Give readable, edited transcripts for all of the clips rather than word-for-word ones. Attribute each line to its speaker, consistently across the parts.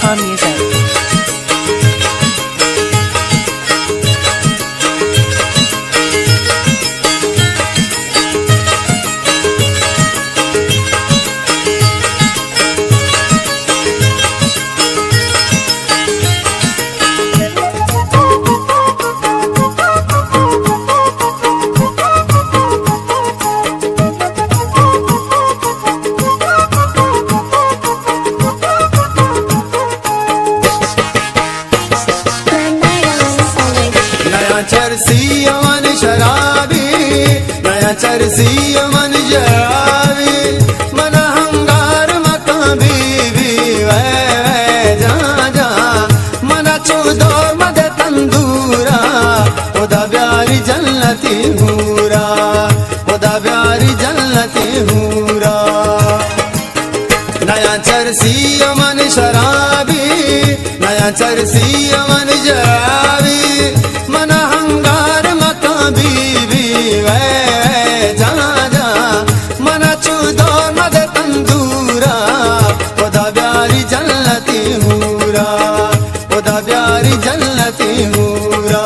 Speaker 1: Khan Music.
Speaker 2: चरसी अमन शराबी नया चरसी अमन शराबी मन हंगार मका बीबी वे जा जा मन चुदोर मद तंदूरा खुदा प्यारी जन्नती हूरा खुदा प्यारी जन्नती हूरा नया चरसी अमन शराबी नया चरसी अमन शराबी मन हंगार मका बीबी वे जा जा मन चुदो मद तंदूरा खुदा प्यारी जन्नती हूरा खुदा प्यारी जन्नती हूरा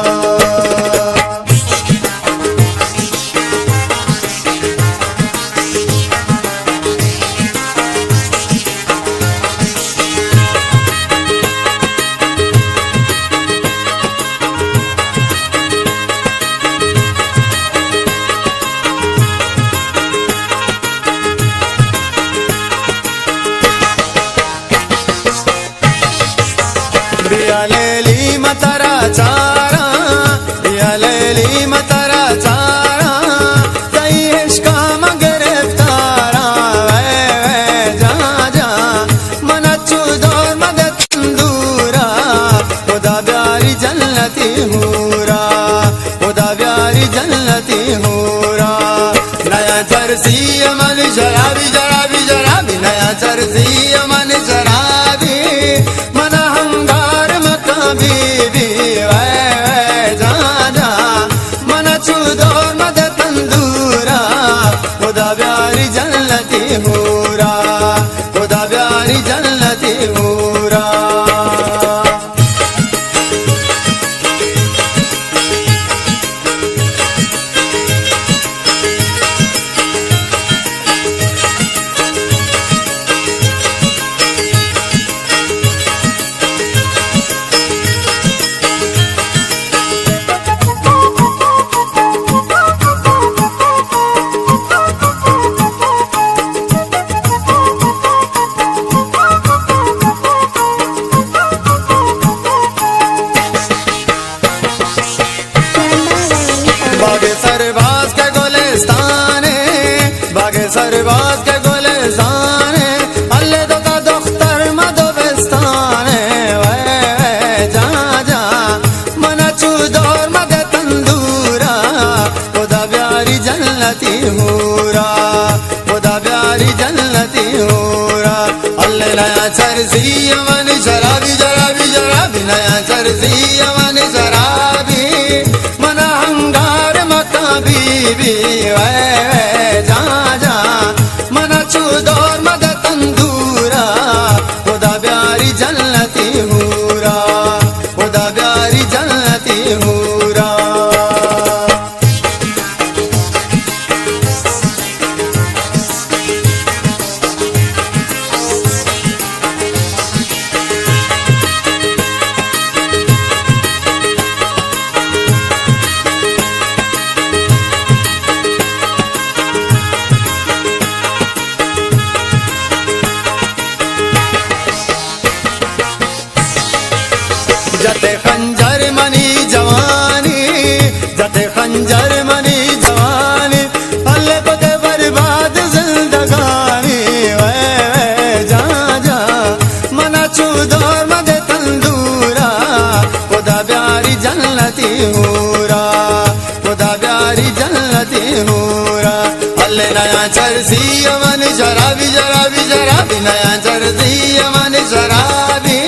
Speaker 2: बिया लेली मतरा चारा बिया लेली मतरा चारा तई इश्का गिरफ्तारा वे जा जा मन चुदोर मद तंदूरा खुदा प्यारी जन्नती हूरा खुदा प्यारी जन्नती हूरा नया चरसी अमन शराबी शराबी शराबी नया चरसी अमन शराबी मन हंगार बीबी वे जा जा मन चुदो मद तंदूरा खुदा प्यारी जन्नती हूरा खुदा प्यारी जन्नती हूरा बागे सरबाज के गोलिस्ताने बागे सरबाज के गोलिस्ताने अल्ले तो का दख्तर मदोबिस्ताने वे जा जा मन चुदोर मद तंदूरा खुदा प्यारी जन्नती हूरा खुदा प्यारी जन्नती हूरा अल्ले नया चरसी अमन शराबी शराबी शराबी नया चरसी अमन शराबी मन हंगार मका बीबी वे जा जा मन चुदोर मद तंदूरा खुदा प्यारी जन्नती हूरा खुदा प्यारी जन्नती हूरा जते खंजर मनी जवानी जते खंजर मनी जवानी अल्ले को दे बर्बाद जिंदगानी वे जा जा मना चुदोर मद तंदूरा खुदा प्यारी जन्नती हूरा खुदा प्यारी जन्नती हूरा अल्ले नया चरसी अमन शराबी शराबी शराबी नया चरसी अमन शराबी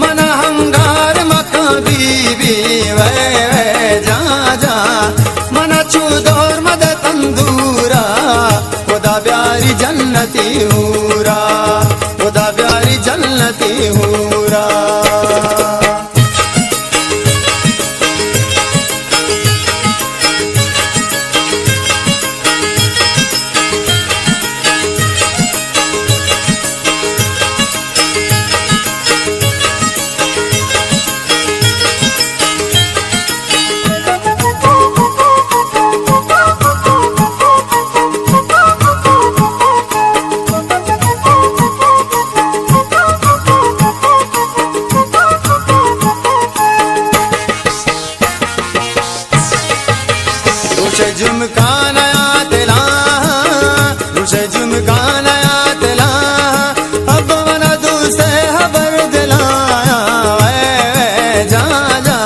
Speaker 2: मन हंगार मका बीबी वे जा जा मन चुदोर मद तंदूरा खुदा प्यारी जन्नती हूरा खुदा प्यारी जन्नती हूरा। हूरा। झुमका नया तिला, रुसे झुमका नया तिला, अब मना दूसरे खबर दिलाया। जा जा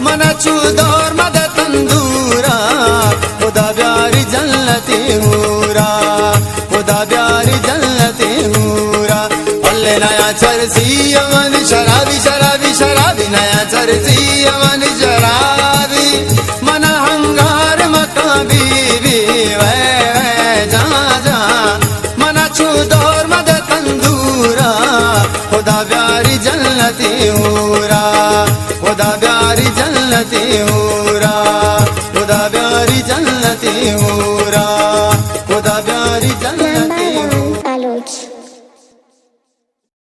Speaker 2: मना चूदोर मद तंदूरा, खुदा प्यारी जन्नती हूरा, खुदा प्यारी जन्नती हूरा। अल्ले नया चरसी अमन शराबी शराबी शराबी, नया चरसी अमन शराबी, मना हंगार मका बीबी। वे जा जा मना चूदोर मद तंदूरा, खुदा प्यारी जन्नती हूरा, खुदा प्यारी जन्नती हूरा, खुदा प्यारी जन्नती हूरा।